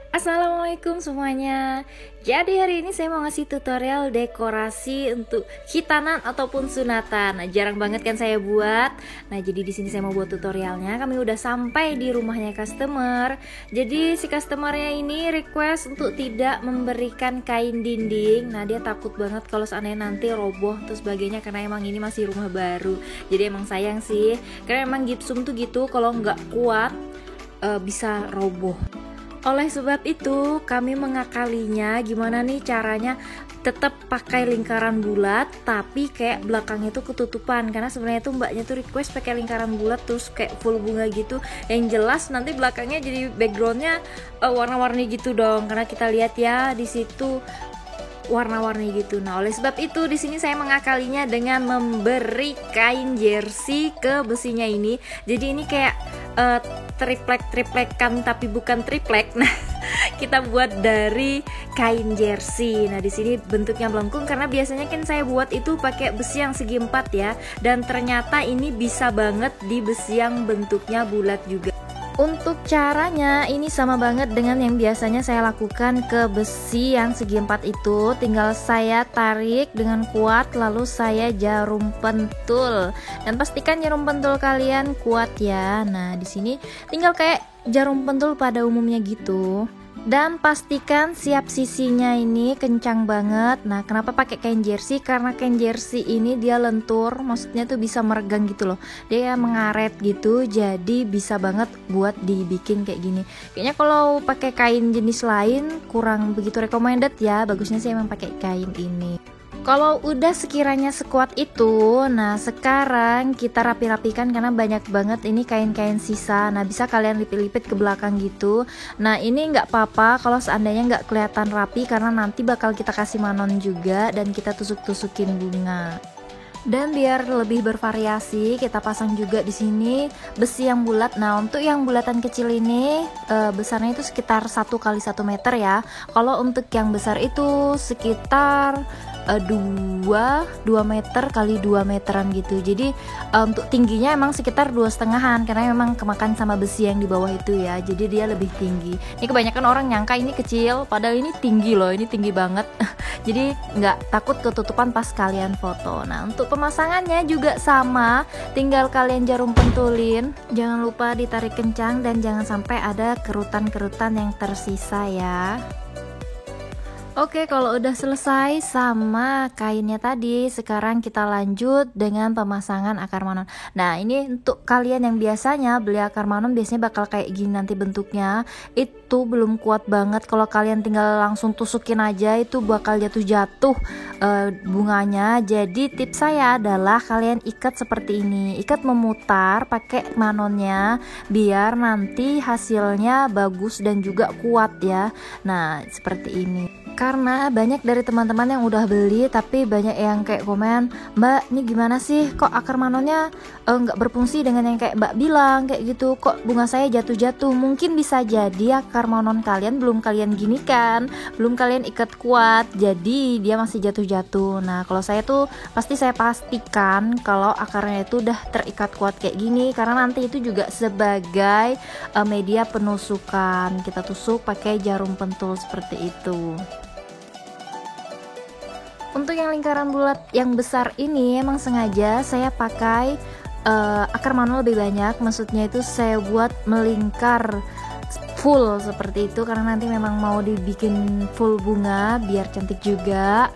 Assalamualaikum semuanya. Jadi hari ini saya mau ngasih tutorial dekorasi untuk khitanan ataupun sunatan. Nah, jarang banget kan saya buat. Nah, jadi di sini saya mau buat tutorialnya. Kami udah sampai di rumahnya customer. Jadi si customernya ini request untuk tidak memberikan kain dinding. Nah, dia takut banget kalau seandainya nanti roboh terus sebagainya karena emang ini masih rumah baru. Jadi emang sayang sih. Karena emang gypsum tuh gitu kalau nggak kuat bisa roboh. Oleh sebab itu, kami mengakalinya gimana nih caranya tetap pakai lingkaran bulat tapi kayak belakangnya tuh ketutupan, karena sebenarnya tuh mbaknya tuh request pakai lingkaran bulat terus kayak full bunga gitu yang jelas nanti belakangnya jadi backgroundnya warna-warni gitu dong, karena kita lihat ya di situ warna-warni gitu. Nah, oleh sebab itu di sini saya mengakalinya dengan memberi kain jersey ke besinya ini. Jadi ini kayak triplek-triplekan tapi bukan triplek. Nah, kita buat dari kain jersey. Nah, di sini bentuknya melengkung karena biasanya kan saya buat itu pakai besi yang segi empat ya. Dan ternyata ini bisa banget di besi yang bentuknya bulat juga. Untuk caranya ini sama banget dengan yang biasanya saya lakukan ke besi yang segi empat itu. Tinggal saya tarik dengan kuat lalu saya jarum pentul. Dan pastikan jarum pentul kalian kuat ya. Nah, di sini tinggal kayak jarum pentul pada umumnya gitu. Dan pastikan siap sisinya ini kencang banget. Nah, kenapa pakai kain jersey? Karena kain jersey ini dia lentur, maksudnya tuh bisa meregang gitu loh. Dia mengaret gitu, jadi bisa banget buat dibikin kayak gini. Kayaknya kalau pakai kain jenis lain kurang begitu recommended ya. Bagusnya sih emang pakai kain ini. Kalau udah sekiranya sekuat itu, nah sekarang kita rapi-rapikan karena banyak banget ini kain-kain sisa. Nah, bisa kalian lipit-lipit ke belakang gitu. Nah, ini nggak apa-apa kalau seandainya nggak kelihatan rapi karena nanti bakal kita kasih manon juga dan kita tusuk-tusukin bunga. Dan biar lebih bervariasi, kita pasang juga di sini besi yang bulat. Nah, untuk yang bulatan kecil ini besarnya itu sekitar 1 kali 1 meter ya. Kalau untuk yang besar itu sekitar 2 meter kali 2 meteran gitu. Jadi untuk tingginya emang sekitar 2,5-an karena memang kemakan sama besi yang di bawah itu ya. Jadi dia lebih tinggi. Ini kebanyakan orang nyangka ini kecil, padahal ini tinggi loh. Ini tinggi banget. Jadi nggak takut ketutupan pas kalian foto. Nah, untuk pemasangannya juga sama, tinggal kalian jarum pentulin. Jangan lupa ditarik kencang dan jangan sampai ada kerutan-kerutan yang tersisa ya. Oke, kalau udah selesai sama kainnya tadi, sekarang kita lanjut dengan pemasangan akar manon. Nah, ini untuk kalian yang biasanya beli akar manon biasanya bakal kayak gini nanti bentuknya. Itu belum kuat banget, kalau kalian tinggal langsung tusukin aja itu bakal jatuh-jatuh bunganya. Jadi tips saya adalah kalian ikat seperti ini, ikat memutar pakai manonnya biar nanti hasilnya bagus dan juga kuat ya. Nah, seperti ini. Karena banyak dari teman-teman yang udah beli tapi banyak yang kayak komen, "Mbak, ini gimana sih kok akar manonnya nggak berfungsi dengan yang kayak Mbak bilang kayak gitu, kok bunga saya jatuh-jatuh." Mungkin bisa jadi akar manon kalian belum kalian ginikan, belum kalian ikat kuat, jadi dia masih jatuh-jatuh. Nah, kalau saya tuh pasti saya pastikan kalau akarnya itu udah terikat kuat kayak gini, karena nanti itu juga sebagai media penusukan. Kita tusuk pakai jarum pentul seperti itu. Untuk yang lingkaran bulat yang besar ini emang sengaja saya pakai akar manon lebih banyak. Maksudnya itu saya buat melingkar full seperti itu karena nanti memang mau dibikin full bunga biar cantik juga.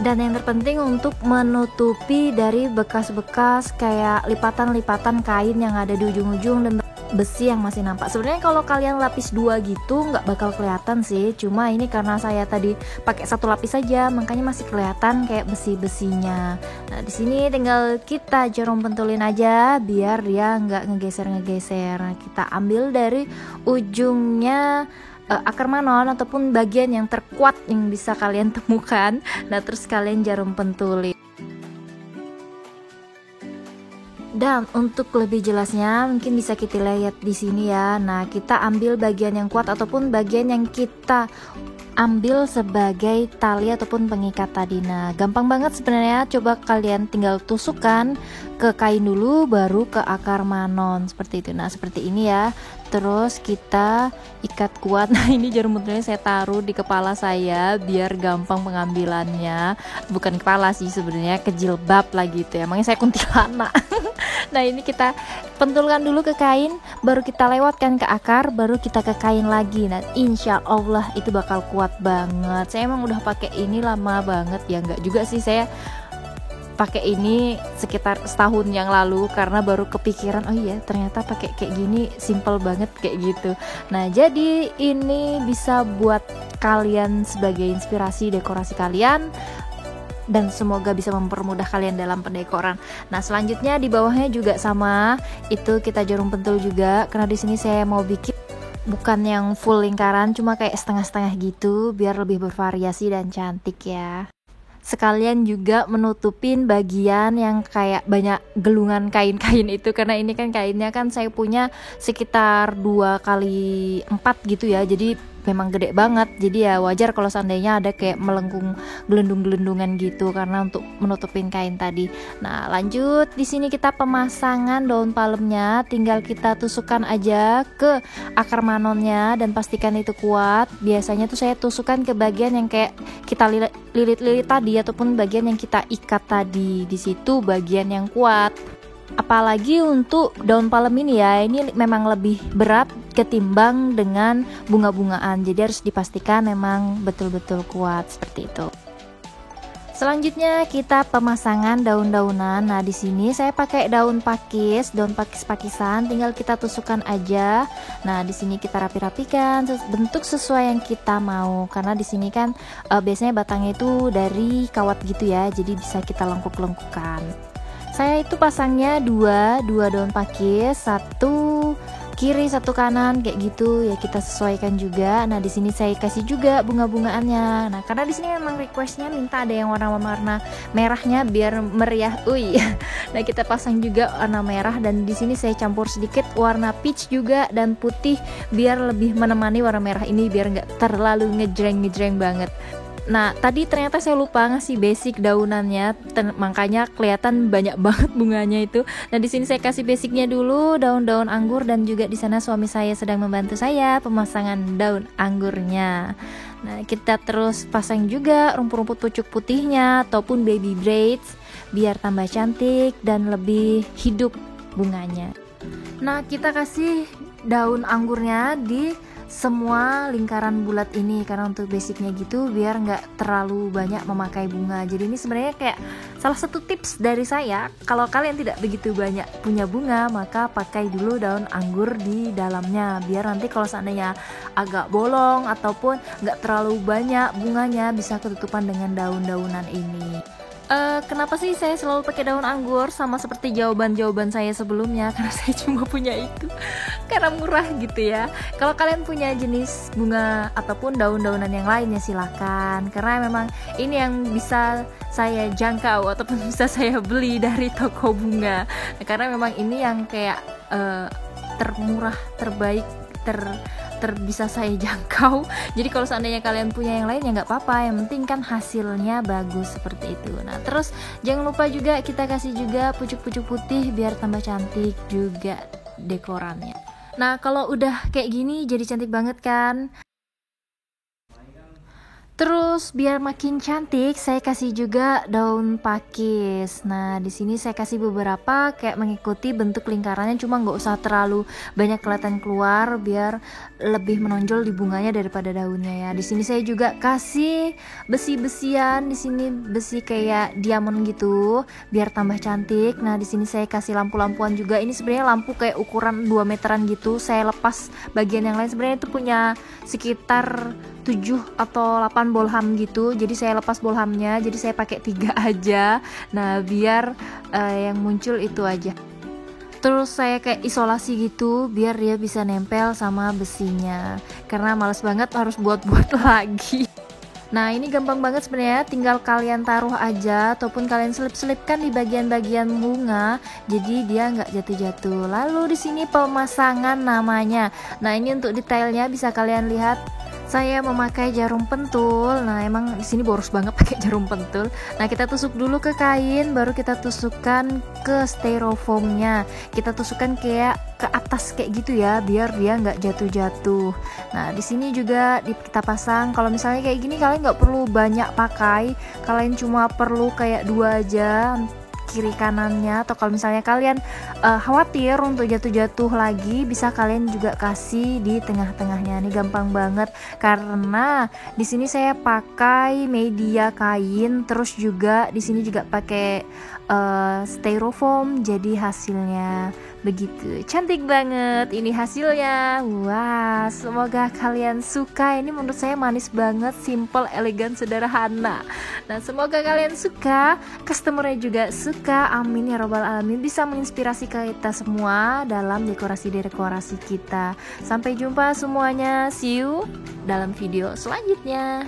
Dan yang terpenting untuk menutupi dari bekas-bekas kayak lipatan-lipatan kain yang ada di ujung-ujung dan besi yang masih nampak. Sebenarnya kalau kalian lapis 2 gitu nggak bakal kelihatan sih, cuma ini karena saya tadi pakai 1 lapis saja makanya masih kelihatan kayak besi-besinya. Nah, di sini tinggal kita jarum pentulin aja biar dia nggak ngegeser-ngegeser. Nah, kita ambil dari ujungnya akar manon ataupun bagian yang terkuat yang bisa kalian temukan. Nah, terus kalian jarum pentulin. Dan untuk lebih jelasnya mungkin bisa kita lihat di sini ya. Nah, kita ambil bagian yang kuat ataupun bagian yang kita ambil sebagai tali ataupun pengikat tadi. Nah, gampang banget sebenarnya, coba kalian tinggal tusukkan ke kain dulu baru ke akar manon seperti itu. Nah, seperti ini ya. Terus kita ikat kuat. Nah, ini jarum pentilnya saya taruh di kepala saya biar gampang pengambilannya. Bukan kepala sih sebenarnya, ke jilbab lah gitu ya. Emangnya saya kuntilanak. Nah, ini kita pentulkan dulu ke kain, baru kita lewatkan ke akar, baru kita ke kain lagi. Nah, insya Allah itu bakal kuat banget. Saya emang udah pakai ini lama banget ya, enggak juga sih, saya pakai ini sekitar setahun yang lalu karena baru kepikiran, oh iya ternyata pakai kayak gini simple banget kayak gitu. Nah, jadi ini bisa buat kalian sebagai inspirasi dekorasi kalian dan semoga bisa mempermudah kalian dalam pendekoran. Nah, selanjutnya di bawahnya juga sama, itu kita jarum pentul juga karena di sini saya mau bikin bukan yang full lingkaran, cuma kayak setengah-setengah gitu biar lebih bervariasi dan cantik ya. Sekalian juga menutupin bagian yang kayak banyak gelungan kain-kain itu, karena ini kan kainnya kan saya punya sekitar 2x4 gitu ya, jadi memang gede banget. Jadi ya wajar kalau seandainya ada kayak melengkung gelendung-gelendungan gitu karena untuk menutupin kain tadi. Nah, lanjut di sini kita pemasangan daun palemnya, tinggal kita tusukkan aja ke akar manonnya dan pastikan itu kuat. Biasanya tuh saya tusukkan ke bagian yang kayak kita lilit-lilit tadi ataupun bagian yang kita ikat tadi. Di situ bagian yang kuat. Apalagi untuk daun palem ini ya, ini memang lebih berat ketimbang dengan bunga-bungaan, jadi harus dipastikan memang betul-betul kuat seperti itu. Selanjutnya kita pemasangan daun-daunan. Nah, di sini saya pakai daun pakis-pakisan, tinggal kita tusukkan aja. Nah, di sini kita rapi-rapikan bentuk sesuai yang kita mau, karena di sini kan biasanya batangnya itu dari kawat gitu ya, jadi bisa kita lengkuk-lengkukan. Saya itu pasangnya dua daun pakis, satu kiri satu kanan kayak gitu ya, kita sesuaikan juga. Nah, di sini saya kasih juga bunga-bungaannya. Nah, karena di sini memang requestnya minta ada yang warna merahnya biar meriah. Nah, kita pasang juga warna merah dan di sini saya campur sedikit warna peach juga dan putih biar lebih menemani warna merah ini biar nggak terlalu ngejreng banget. Nah, tadi ternyata saya lupa ngasih basic daunannya, makanya kelihatan banyak banget bunganya itu. Nah, di sini saya kasih basicnya dulu, daun-daun anggur, dan juga di sana suami saya sedang membantu saya pemasangan daun anggurnya. Nah, kita terus pasang juga rumput-rumput pucuk putihnya ataupun baby braids biar tambah cantik dan lebih hidup bunganya. Nah, kita kasih daun anggurnya di semua lingkaran bulat ini karena untuk basicnya gitu biar nggak terlalu banyak memakai bunga. Jadi ini sebenarnya kayak salah satu tips dari saya, kalau kalian tidak begitu banyak punya bunga maka pakai dulu daun anggur di dalamnya biar nanti kalau seandainya agak bolong ataupun nggak terlalu banyak bunganya bisa ketutupan dengan daun-daunan ini. Kenapa sih saya selalu pakai daun anggur sama seperti jawaban saya sebelumnya? Karena saya cuma punya itu karena murah gitu ya. Kalau kalian punya jenis bunga ataupun daun-daunan yang lainnya silahkan, karena memang ini yang bisa saya jangkau ataupun bisa saya beli dari toko bunga. Karena memang ini yang kayak termurah, terbaik, bisa saya jangkau. Jadi kalau seandainya kalian punya yang lain ya nggak apa-apa, yang penting kan hasilnya bagus seperti itu. Nah, terus jangan lupa juga kita kasih juga pucuk-pucuk putih biar tambah cantik juga dekorannya. Nah, kalau udah kayak gini jadi cantik banget kan. Terus biar makin cantik, saya kasih juga daun pakis. Nah, di sini saya kasih beberapa kayak mengikuti bentuk lingkarannya, cuma nggak usah terlalu banyak kelihatan keluar, biar lebih menonjol di bunganya daripada daunnya ya. Di sini saya juga kasih besi-besian, di sini besi kayak diamond gitu, biar tambah cantik. Nah, di sini saya kasih lampu-lampuan juga. Ini sebenarnya lampu kayak ukuran 2 meteran gitu. Saya lepas bagian yang lain. Sebenarnya itu punya sekitar 7 atau 8 bolham gitu, jadi saya lepas bolhamnya, jadi saya pakai 3 aja. Nah, biar yang muncul itu aja. Terus saya kayak isolasi gitu biar dia bisa nempel sama besinya, karena males banget harus buat-buat lagi. Nah, ini gampang banget sebenarnya, tinggal kalian taruh aja ataupun kalian selip-selipkan di bagian-bagian bunga, jadi dia nggak jatuh-jatuh. Lalu di sini pemasangan namanya. Nah, ini untuk detailnya bisa kalian lihat Saya memakai jarum pentul. Nah, emang di sini boros banget pakai jarum pentul. Nah, kita tusuk dulu ke kain, baru kita tusukkan ke styrofoamnya. Kita tusukkan kayak ke atas kayak gitu ya, biar dia nggak jatuh-jatuh. Nah, di sini juga kita pasang. Kalau misalnya kayak gini, kalian nggak perlu banyak pakai. Kalian cuma perlu kayak 2 aja, kiri kanannya. Atau kalau misalnya kalian khawatir untuk jatuh-jatuh lagi, bisa kalian juga kasih di tengah-tengahnya. Ini gampang banget karena di sini saya pakai media kain, terus juga di sini juga pakai styrofoam, jadi hasilnya begitu cantik banget ini hasilnya. Wah, semoga kalian suka. Ini menurut saya manis banget, simple, elegan, sederhana. Nah, semoga kalian suka, customernya juga suka. Amin ya robbal alamin, bisa menginspirasi kita semua dalam dekorasi-dekorasi kita. Sampai jumpa semuanya, see you dalam video selanjutnya.